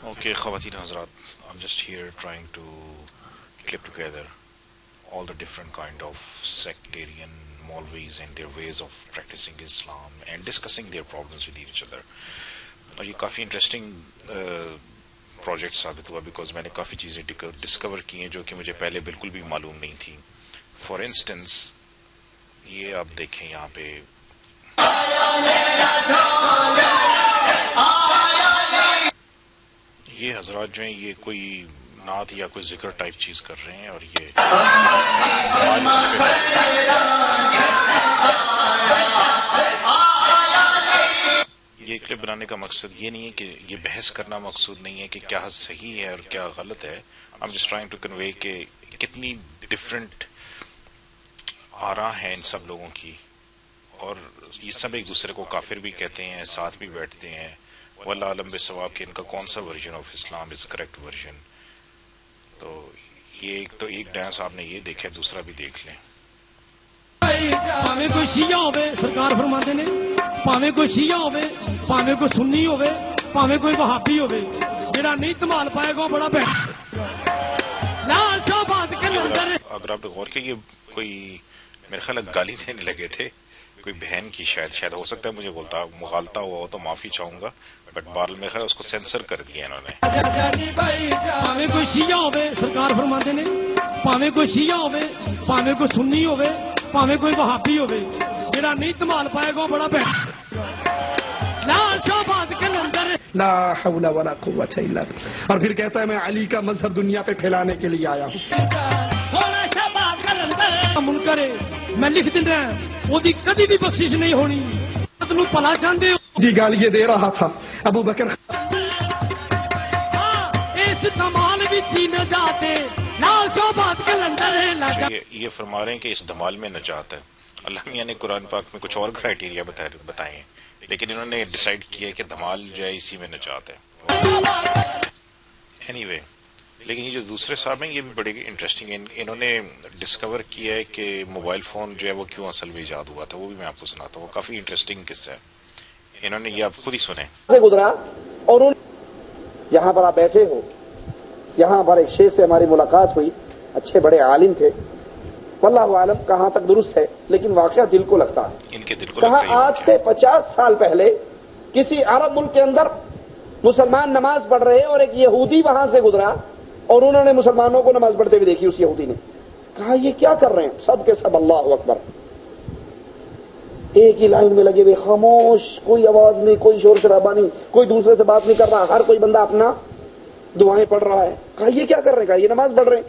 Okay, Khawateen Hazrat, I'm just here trying to clip together all the different kind of sectarian Maulvis and their ways of practicing Islam and discussing their problems with each other. اور یہ کافی interesting project ثابت ہوا because میں نے کافی چیزیں discover کی ہیں جو کہ مجھے پہلے بالکل بھی معلوم نہیں تھی. فار انسٹنس یہ آپ دیکھیں یہاں پہ یہ حضرات جو ہیں یہ کوئی نعت یا کوئی ذکر ٹائپ چیز کر رہے ہیں اور یہ یہ کلپ بنانے کا مقصد یہ نہیں ہے کہ یہ بحث کرنا مقصود نہیں ہے کہ کیا صحیح ہے اور کیا غلط ہے. I'm just trying to convey کہ کتنی ڈفرینٹ آراء ہیں ان سب لوگوں کی اور یہ سب ایک دوسرے کو کافر بھی کہتے ہیں, ساتھ بھی بیٹھتے ہیں. واللہ عالم بالصواب کہ ان کا کون سا version of Islam is correct version. تو ایک ڈانس آپ نے یہ دیکھا, دوسرا بھی دیکھ لیں. پاویں کوئی شیعہ ہوے سرکار فرماندے نے, پاویں کوئی شیعہ ہوے, پاویں کوئی سنی ہوے, پاویں کوئی وہابی ہوے, جڑا نہیں تمال پائے گا بڑا بہتر. لال شہباز کے اندر اگر آپ نے غور کیا یہ کوئی میرے خیال گالی دینے لگے تھے کوئی بہن کی, شاید ہو سکتا ہے مجھے مغالطہ ہوا ہو تو معافی چاہوں گا, بٹ بہرحال میرے خیال اس کو سینسر کر دیا انہوں نے. پاویں کوئی شیعہ ہوے سرکار فرماندے نے, پاویں کوئی شیعہ ہوے, پاویں کوئی سنی ہوے, پاویں کوئی وہابی ہوے, جڑا نہیں تمال پائے گا بڑا بہتر. لال شہباز کے اندر لا حول ولا قوت الا باللہ. اور پھر کہتا ہے میں علی کا مذہب دنیا پہ پھیلانے کے لیے آیا ہوں. منکر میں لکھ دینا وہ کدی بھی بخشش نہیں ہونی. پلا چاہتے ہو دی گال یہ دے رہا تھا ابو بکر. اس دھمال بھی تھی نجاتے لال شہباز کے اندر. یہ فرما رہے ہیں کہ اس دھمال میں نجات ہے. اللہ میاں نے قرآن پاک میں کچھ اور کرائٹیریا بتائے ہیں لیکن انہوں نے ڈیسائیڈ کیا کہ دھمال جو ہے اسی میں نجات ہے. اینی وے, لیکن یہ جو دوسرے صاحب ہیں یہ بھی بڑے انٹرسٹنگ ہیں. انہوں نے ڈسکور کیا ہے کہ موبائل فون جو ہے وہ کیوں اصل میں ایجاد ہوا تھا, وہ بھی میں آپ کو سناتا ہوں. وہ کافی انٹرسٹنگ قصہ ہے, انہوں نے یہ آپ خود ہی سنیں. سے گزرا اور یہاں پر آپ بیٹھے ہو, یہاں پر ایک شیخ سے ہماری ملاقات ہوئی, اچھے بڑے عالم تھے, واللہ عالم کہاں تک درست ہے لیکن واقعہ دل کو لگتا ہے. ان کے دل کو کہاں لگتا ہے آج سے 50 سال پہلے کسی عرب ملک کے اندر مسلمان نماز پڑھ رہے اور ایک یہودی وہاں سے گزرا اور انہوں نے مسلمانوں کو نماز پڑھتے ہوئے دیکھی. اس یہودی نے کہا یہ کیا کر رہے ہیں, سب کے سب اللہ اکبر ایک ہی لائن میں لگے ہوئے, خاموش, کوئی آواز نہیں, کوئی شور شرابہ نہیں, کوئی دوسرے سے بات نہیں کر رہا, ہر کوئی بندہ اپنا دعائیں پڑھ رہا ہے. کہا یہ کیا کر رہے ہیں, کہا یہ نماز پڑھ رہے ہیں.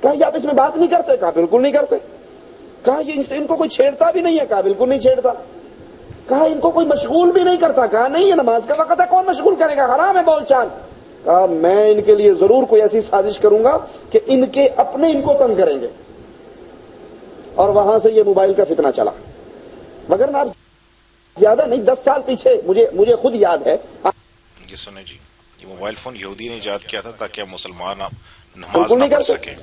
کہا یہ آپ اس میں بات نہیں کرتے, کہا بالکل نہیں کرتے. کہا یہ ان کو کوئی چھیڑتا بھی نہیں ہے, کہا بالکل نہیں چھیڑتا. کہا ان کو کوئی مشغول بھی نہیں کرتا, کہا نہیں یہ نماز کا وقت ہے, کون مشغول کرے گا, حرام ہے بول چال. کہا میں ان کے لیے ضرور کوئی ایسی سازش کروں گا کہ ان کے اپنے ان کو تنگ کریں گے. اور وہاں سے یہ موبائل کا فتنہ چلا, مگر نہ زیادہ نہیں 10 سال پیچھے مجھے خود یاد ہے. یہ سنیں جی, یہ موبائل فون یہودی نے ایجاد کیا تھا تاکہ مسلمان نماز نہ پڑھ سکیں.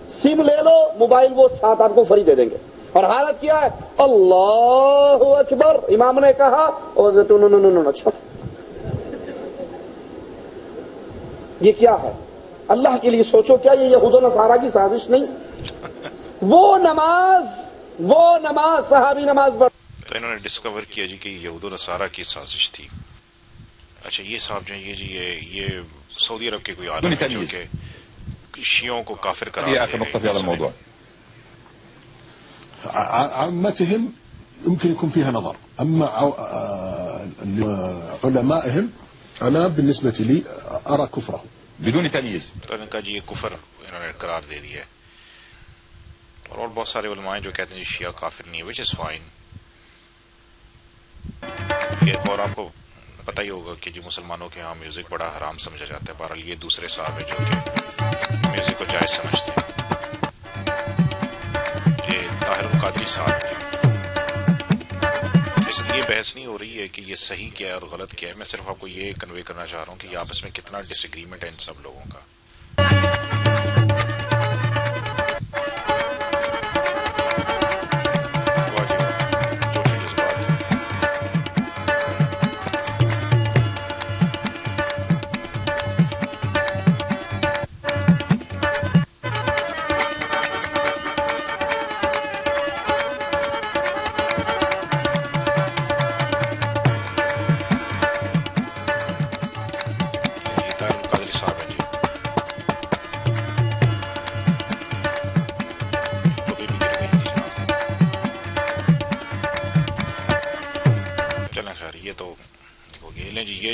سم لے لو, موبائل وہ ساتھ آپ کو فری دے دیں گے. اور حالت کیا ہے, اللہ اکبر, امام نے کہا یہ کیا ہے, اللہ کے لیے سوچو, کیا یہ یہود و نصارہ کی سازش نہیں؟ وہ نماز صحابی نماز پڑھ. تو انہوں نے ڈسکور کیا جی کہ یہود و نصارہ کی سازش تھی. اچھا یہ صاحب جو ہیں یہ سعودی عرب کے کوئی عالم ہے جو کہ شیعوں کو کافر قرار دے رہے ہیں. عامتهم يمكن يكون فيها نظر, اما علمائهم انا بالنسبه لي ارى كفرهم بدون تمييز. تو ان کا جی یہ کفر انہوں نے قرار دے دیا ہے. اور بہت سارے علماء جو کہتے ہیں شیعہ کافر نہیں ہے, which is fine. اور آپ کو پتہ ہی ہوگا کہ جو مسلمانوں کے ہاں میوزک بڑا حرام سمجھا جاتا ہے. بہرحال یہ دوسرے صاحب ہیں جو کہ میوزک کو جائز سمجھتے ہیں. یہ طاہر القادری صاحب ہیں. اس لیے بحث نہیں ہو رہی ہے کہ یہ صحیح کیا ہے اور غلط کیا ہے, میں صرف آپ کو یہ کنوے کرنا چاہ رہا ہوں کہ یہ آپس میں کتنا ڈس ایگریمنٹ ہے ان سب لوگوں کا.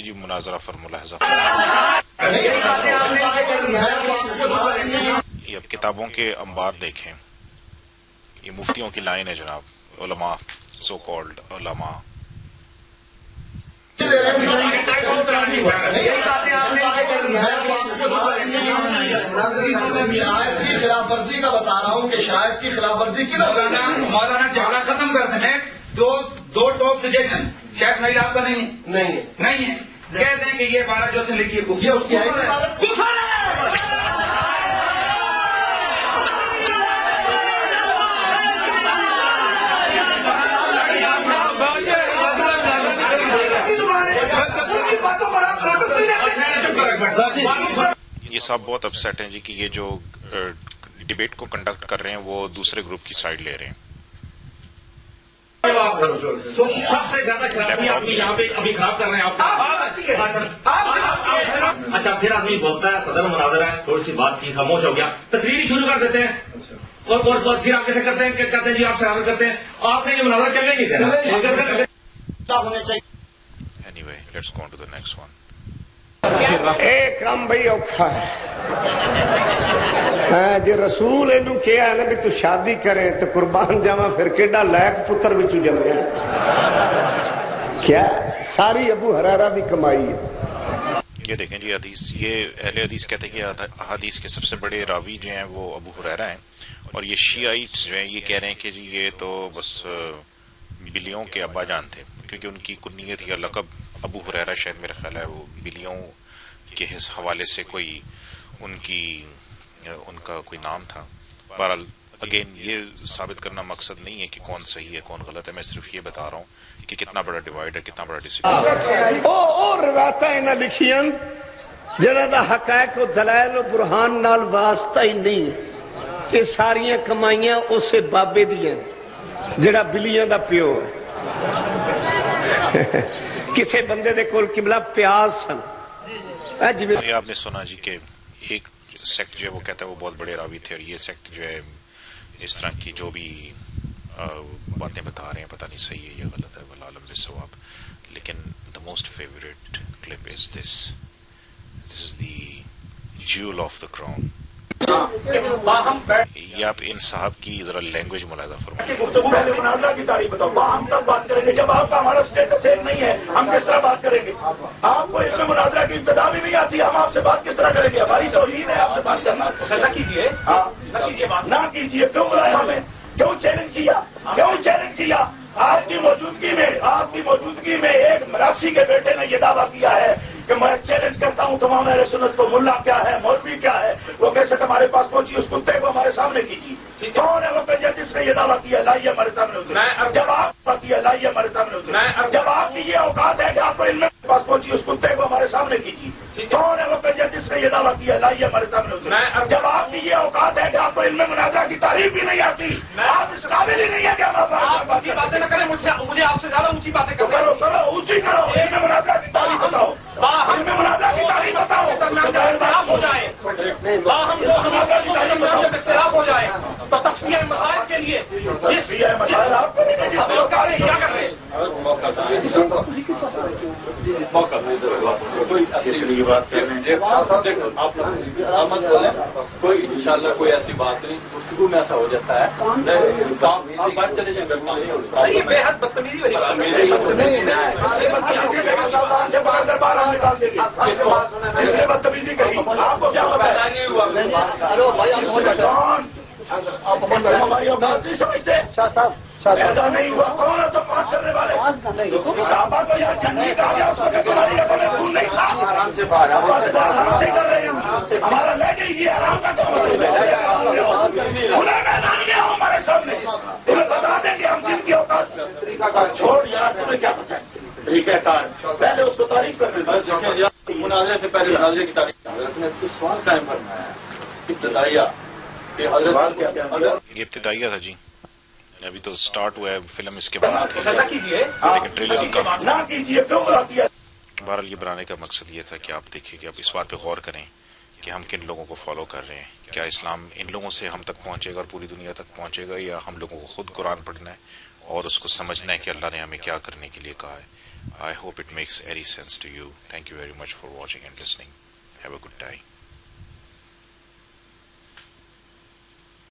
جی مناظرہ پر ملاحظہ یہ اب کتابوں کے انبار دیکھیں، یہ مفتیوں کی لائن ہے جناب، علماء، سو کالڈ علماء. خلاف ورزی کا بتا رہا ہوں کہ شاید کی خلاف ورزی کی مولانا جھگڑا ختم کرتے ہیں. دو ٹاپ سجیشن شاید میری آپ کا نہیں ہے. کہتے ہیں کہ یہ بارہ جو سے لکھی ہے اس کی یہ صاحب بہت اپسیٹ ہیں جی کہ یہ جو ڈیبیٹ کو کنڈکٹ کر رہے ہیں وہ دوسرے گروپ کی سائڈ لے رہے ہیں. سب سے زیادہ خرابی آپ یہاں پہ ابھی خراب کر رہے ہیں آپ. اچھا پھر آدمی بولتا ہے صدر مناظر ہے، تھوڑی سی بات کی خاموش ہو گیا، تقریر شروع کر دیتے ہیں اور پھر آپ کیسے کرتے ہیں کہ کہتے ہیں جی آپ شرارت کرتے ہیں. آپ نے یہ مناظرہ چلنے نہیں دینا. Anyway, let's go on to the next one. ایک کام بھائی اوکھا ہے جی رسول اینو کیا ہے نا بھی تو شادی کریں تو قربان جاواں پھر کیڈا لائق پتر وچوں جمیا کیا ساری ابو ہریرہ دی کمائی ہے. یہ دیکھیں جی حدیث، یہ اہل حدیث کہتے ہیں کہ حدیث کے سب سے بڑے راوی جو ہیں وہ ابو ہریرہ ہیں، اور یہ شیعیٹس جو ہیں یہ کہہ رہے ہیں کہ جی یہ تو بس بلیوں کے ابا جان تھے، کیونکہ ان کی کنیت یا لقب ابو ہریرہ شاید میرا خیال ہے وہ بلیوں کے حوالے سے کوئی ان کا کوئی نام تھا. بہرحال اگین یہ ثابت کرنا مقصد نہیں ہے کہ کون صحیح ہے کون غلط ہے، میں صرف یہ بتا رہا ہوں کہ کتنا بڑا ڈیوائڈ ہے، کتنا بڑا ڈسپلن. اور روایتاں انہاں لکھیاں جنہاں دا حقائق و دلائل و برہان نال واسطہ ہی نہیں ہے کہ ساریاں کمائیاں اسے بابے دیاں جڑا بلیاں دا پیو ہے. کسے بندے دے کول قبلہ پیاز سن. یہ آپ نے سنا جی کہ ایک سیکٹ جو ہے وہ کہتا ہے وہ بہت بڑے راوی تھے، اور یہ سیکٹ جو ہے اس طرح کی جو بھی باتیں بتا رہے ہیں پتہ نہیں صحیح ہے یا غلط ہے، والعالم بالصواب. لیکن the most favorite clip is this is the jewel of the crown. یہ آپ ان صاحب کی ذرا لینگویج ملاحظہ فرمائیں. پہلے مناظرہ کی تاریخ بتاؤ، ہم کب بات کریں گے جب آپ کا ہمارا اسٹیٹس ایک نہیں ہے؟ ہم کس طرح بات کریں گے؟ آپ کو علم مناظرہ کی ابتدا بھی نہیں آتی، ہم آپ سے بات کس طرح کریں گے؟ ہماری توہین ہے آپ سے بات کرنا. نہ کیجیے، نہ کیجیے. کیوں بلایا ہمیں؟ کیوں چیلنج کیا؟ آپ کی موجودگی میں ایک مراسی کے بیٹے نے یہ دعویٰ کیا ہے کہ میں چیلنج کرتا ہوں تمام اہل سنت کو، ملا کیا ہے، مولوی کیا ہے. وہ کیسٹ ہمارے پاس پہنچی، اس کتے کو ہمارے سامنے کیجیے. کون ہے وہ کنجر جس نے یہ دعویٰ کیا؟ لائیے ہمارے سامنے اترے. جب آپ کی یہ اوقات ہے کہ آپ کو علم کے پاس پہنچی، اس کتے کو ہمارے سامنے کیجیے. کون ہے وہ کنجر جس نے یہ دعویٰ کیا؟ لائیے ہمارے سامنے اترے. جب آپ کی یہ اوقات ہے کہ آپ کو علم مناظرہ کی تعریف بھی نہیں آتی، آپ اس قابل ہی نہیں ہے کہ ہم آپ کی باتیں نہ کریں. مجھے آپ سے زیادہ اونچی باتیں کرو اونچی کرو. علم مناظرہ کی تعریف بتاؤ، علم مناظرہ کی تعریف بتاؤ. اختلاف ہو جائے، اختلاف ہو جائے تو تصفیہ مسائل کے لیے مسائل آپ کریں گے جس میں کیا کر رہے ہیں. اس لیے بات کر رہے ہیں کوئی انشاءاللہ کوئی ایسی بات نہیں، گفتگو میں ایسا ہو جاتا ہے. آپ بات چلے جائیں، یہ بے حد بدتمیزی والی بات ہے. جس نے بدتمیزی کہی آپ کو کیا پتا ہے؟ ہماری اوقات نہیں سمجھتے، پیدا نہیں ہوا. کون ہے تو بات کرنے والے؟ صحابہ کو یہاں جنگی کہا گیا، اس وقت تمہاری رقم میں خون نہیں تھا. آرام سے کر رہے ہیں. ہمارا لے گئی یہ آرام کا کیا مطلب ہے؟ انہیں میدان میں آؤ ہمارے سامنے، تمہیں بتا دیں گے ہم جن کی اوقات. چھوڑ یار، تمہیں کیا پتا ہے طریقہ کار؟ پہلے اس کو تعریف کرنے دو. مناظرے سے پہلے مناظرے کی تاریخ حضرت نے کچھ سوال قائم فرمایا ہے ابتدائیہ کہ حضرت یہ ابتدائیہ تھا جی، ابھی تو سٹارٹ ہوا ہے فلم اس کے بعد تھی، لیکن ٹریلر ہی کافی تھا. بہرحال یہ بنانے کا مقصد یہ تھا کہ آپ دیکھیں کہ آپ اس بات پہ غور کریں کہ ہم کن لوگوں کو فالو کر رہے ہیں. کیا اسلام ان لوگوں سے ہم تک پہنچے گا اور پوری دنیا تک پہنچے گا، یا ہم لوگوں کو خود قرآن پڑھنا ہے اور اس کو سمجھنا ہے کہ اللہ نے ہمیں کیا کرنے کے لیے کہا ہے. I hope it makes any sense to you. Thank you very much for watching and listening. Have a good day.